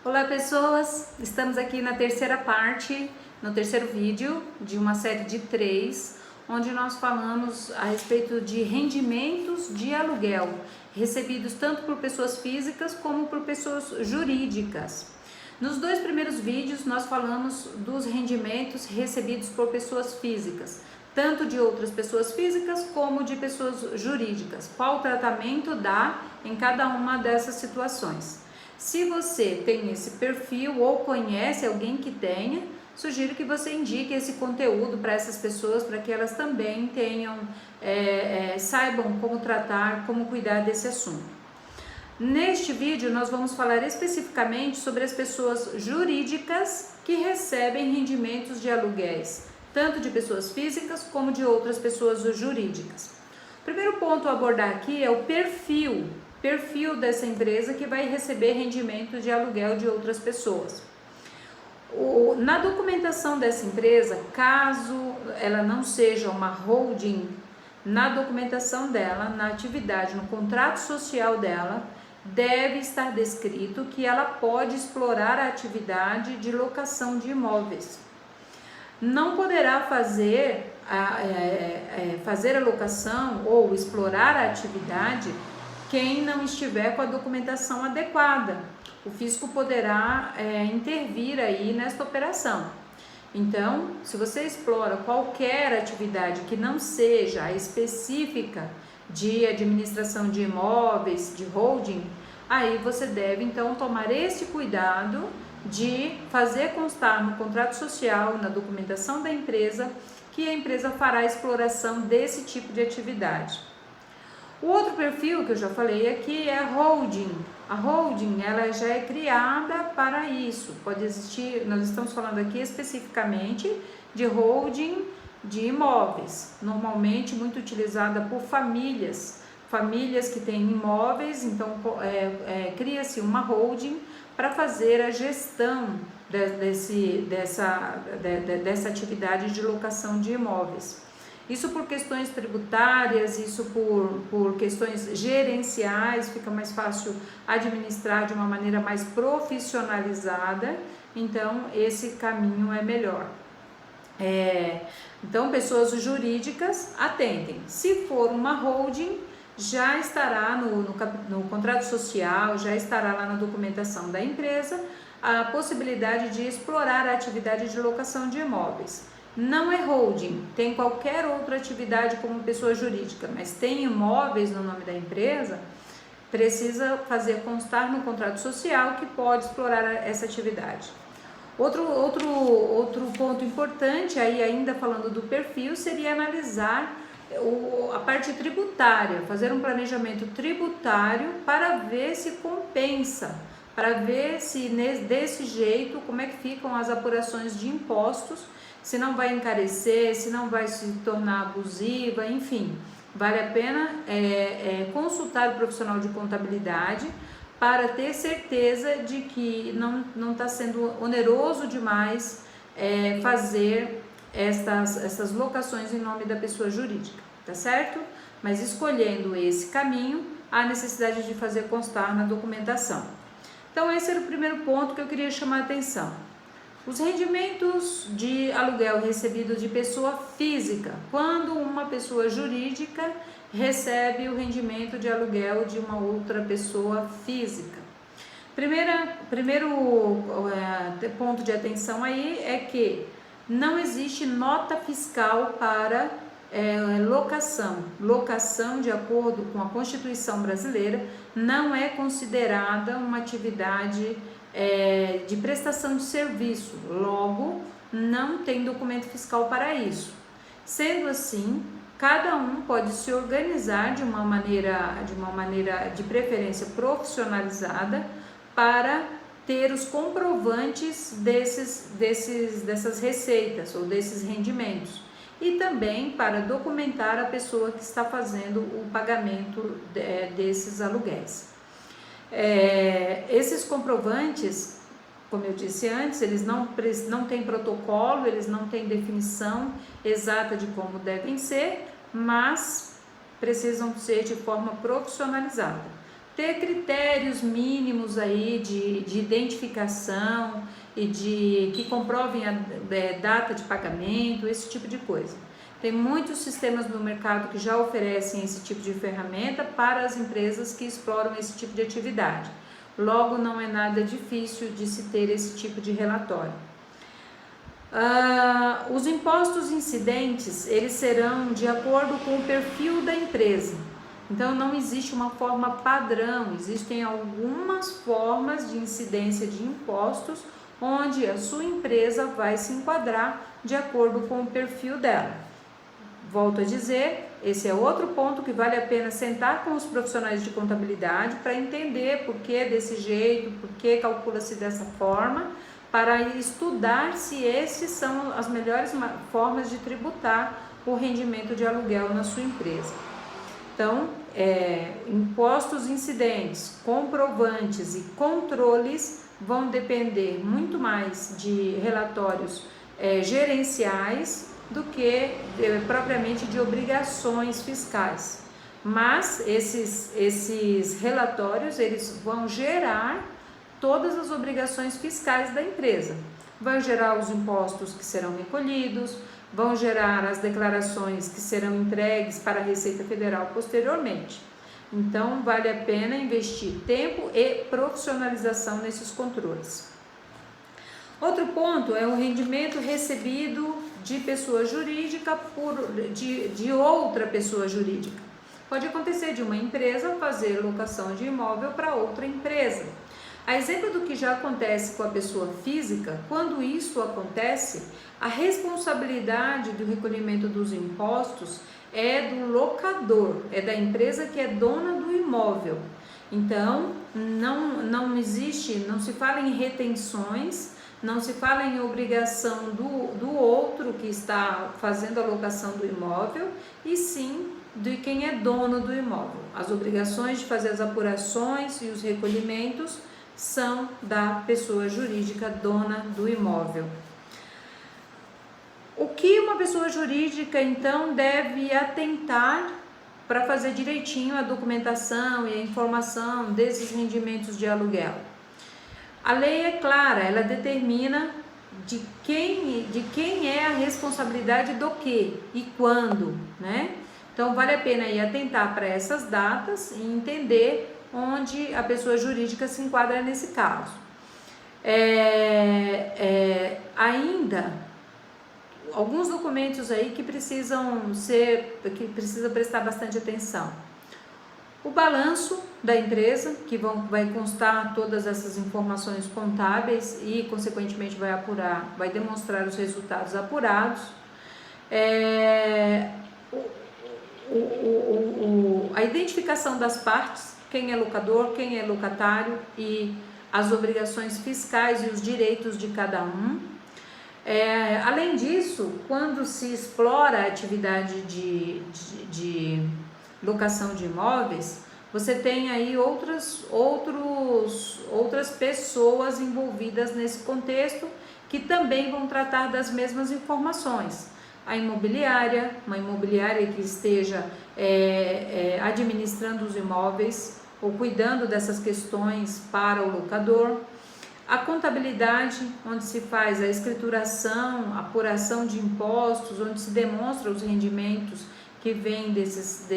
Olá pessoas, estamos aqui na terceira parte, no terceiro vídeo de uma série de 3, onde nós falamos a respeito de rendimentos de aluguel, recebidos tanto por pessoas físicas como por pessoas jurídicas. Nos 2 primeiros vídeos nós falamos dos rendimentos recebidos por pessoas físicas, tanto de outras pessoas físicas como de pessoas jurídicas, qual tratamento dá em cada uma dessas situações. Se você tem esse perfil ou conhece alguém que tenha, sugiro que você indique esse conteúdo para essas pessoas, para que elas também tenham, saibam como tratar, como cuidar desse assunto. Neste vídeo nós vamos falar especificamente sobre as pessoas jurídicas que recebem rendimentos de aluguéis, tanto de pessoas físicas como de outras pessoas jurídicas. O primeiro ponto a abordar aqui é o perfil dessa empresa que vai receber rendimento de aluguel de outras pessoas. Na documentação dessa empresa, caso ela não seja uma holding, na documentação dela, na atividade, no contrato social dela, deve estar descrito que ela pode explorar a atividade de locação de imóveis. Não poderá fazer a locação ou explorar a atividade quem não estiver com a documentação adequada. O fisco poderá intervir aí nesta operação. Então, se você explora qualquer atividade que não seja a específica de administração de imóveis, de holding, aí você deve então tomar esse cuidado de fazer constar no contrato social, na documentação da empresa, que a empresa fará a exploração desse tipo de atividade. O outro perfil que eu já falei aqui é a holding. A holding, ela já é criada para isso. Pode existir, nós estamos falando aqui especificamente de holding de imóveis, normalmente muito utilizada por famílias que têm imóveis, então cria-se uma holding para fazer a gestão dessa atividade de locação de imóveis. Isso por questões tributárias, isso por questões gerenciais, fica mais fácil administrar de uma maneira mais profissionalizada, então esse caminho é melhor. Então, pessoas jurídicas, atentem, se for uma holding, já estará no contrato social, já estará lá na documentação da empresa, a possibilidade de explorar a atividade de locação de imóveis. Não é holding, tem qualquer outra atividade como pessoa jurídica, mas tem imóveis no nome da empresa, precisa fazer constar no contrato social que pode explorar essa atividade. Outro ponto importante, aí ainda falando do perfil, seria analisar a parte tributária, fazer um planejamento tributário para ver se compensa, para ver se desse jeito, como é que ficam as apurações de impostos, se não vai encarecer, se não vai se tornar abusiva, enfim, vale a pena consultar o profissional de contabilidade para ter certeza de que não está sendo oneroso demais fazer essas locações em nome da pessoa jurídica, tá certo? Mas escolhendo esse caminho, há necessidade de fazer constar na documentação. Então esse era o primeiro ponto que eu queria chamar a atenção. Os rendimentos de aluguel recebidos de pessoa física, quando uma pessoa jurídica recebe o rendimento de aluguel de uma outra pessoa física. Primeiro ponto de atenção aí é que não existe nota fiscal para locação. Locação, de acordo com a Constituição brasileira, não é considerada uma atividade de prestação de serviço, logo não tem documento fiscal para isso. Sendo assim, cada um pode se organizar de uma maneira de preferência profissionalizada para ter os comprovantes dessas receitas ou desses rendimentos e também para documentar a pessoa que está fazendo o pagamento desses aluguéis. Esses comprovantes, como eu disse antes, eles não têm protocolo, eles não têm definição exata de como devem ser, mas precisam ser de forma profissionalizada. ter critérios mínimos aí de identificação e que comprovem a data de pagamento, esse tipo de coisa. Tem muitos sistemas no mercado que já oferecem esse tipo de ferramenta para as empresas que exploram esse tipo de atividade. Logo, não é nada difícil de se ter esse tipo de relatório. Os impostos incidentes, eles serão de acordo com o perfil da empresa. Então, não existe uma forma padrão, existem algumas formas de incidência de impostos onde a sua empresa vai se enquadrar de acordo com o perfil dela. Volto a dizer, esse é outro ponto que vale a pena sentar com os profissionais de contabilidade para entender por que desse jeito, por que calcula-se dessa forma, para estudar se esses são as melhores formas de tributar o rendimento de aluguel na sua empresa. Então, impostos incidentes, comprovantes e controles vão depender muito mais de relatórios gerenciais do que propriamente de obrigações fiscais. Mas esses relatórios, eles vão gerar todas as obrigações fiscais da empresa. Vão gerar os impostos que serão recolhidos, vão gerar as declarações que serão entregues para a Receita Federal posteriormente. Então, vale a pena investir tempo e profissionalização nesses controles. Outro ponto é o rendimento recebido de pessoa jurídica de outra pessoa jurídica. Pode acontecer de uma empresa fazer locação de imóvel para outra empresa. A exemplo do que já acontece com a pessoa física, quando isso acontece, a responsabilidade do recolhimento dos impostos é do locador, é da empresa que é dona do imóvel. Então, não existe, não se fala em retenções, não se fala em obrigação do outro que está fazendo a locação do imóvel, e sim de quem é dono do imóvel. As obrigações de fazer as apurações e os recolhimentos são da pessoa jurídica dona do imóvel. O que uma pessoa jurídica, então, deve atentar para fazer direitinho a documentação e a informação desses rendimentos de aluguel? A lei é clara, ela determina de quem é a responsabilidade do que e quando, né? Então, vale a pena aí atentar para essas datas e entender onde a pessoa jurídica se enquadra nesse caso. Ainda, alguns documentos aí que precisa prestar bastante atenção. O balanço da empresa, que vai constar todas essas informações contábeis e, consequentemente, vai demonstrar os resultados apurados. A identificação das partes, quem é locador, quem é locatário e as obrigações fiscais e os direitos de cada um. Além disso, quando se explora a atividade de locação de imóveis, você tem aí outras pessoas envolvidas nesse contexto que também vão tratar das mesmas informações. A imobiliária, uma imobiliária que esteja administrando os imóveis ou cuidando dessas questões para o locador. A contabilidade, onde se faz a escrituração, a apuração de impostos, onde se demonstra os rendimentos que vêm desses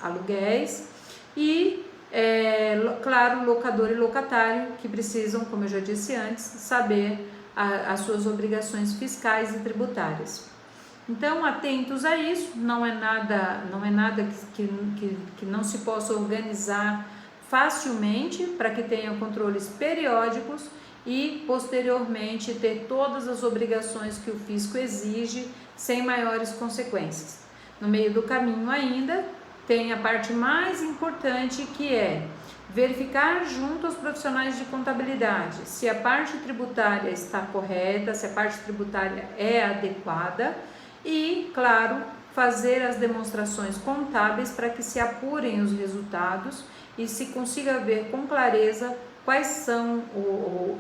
aluguéis. E, claro, locador e locatário, que precisam, como eu já disse antes, saber as suas obrigações fiscais e tributárias. Então, atentos a isso, não é nada que não se possa organizar facilmente para que tenha controles periódicos e, posteriormente, ter todas as obrigações que o fisco exige sem maiores consequências. No meio do caminho ainda, tem a parte mais importante, que é verificar junto aos profissionais de contabilidade se a parte tributária está correta, se a parte tributária é adequada e, claro, fazer as demonstrações contábeis para que se apurem os resultados e se consiga ver com clareza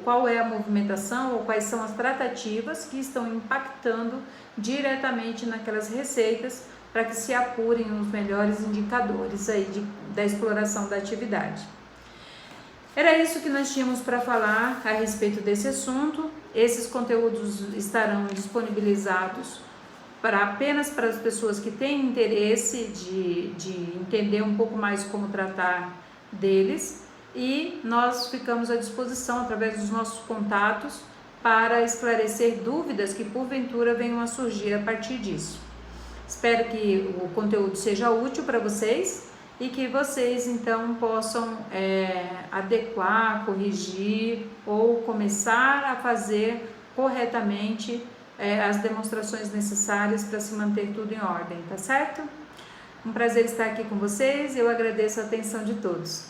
qual é a movimentação ou quais são as tratativas que estão impactando diretamente naquelas receitas, para que se apurem os melhores indicadores aí da exploração da atividade. Era isso que nós tínhamos para falar a respeito desse assunto. Esses conteúdos estarão disponibilizados apenas para as pessoas que têm interesse de entender um pouco mais como tratar deles, e nós ficamos à disposição através dos nossos contatos para esclarecer dúvidas que porventura venham a surgir a partir disso. Espero que o conteúdo seja útil para vocês e que vocês então possam adequar, corrigir ou começar a fazer corretamente as demonstrações necessárias para se manter tudo em ordem, tá certo? Um prazer estar aqui com vocês e eu agradeço a atenção de todos.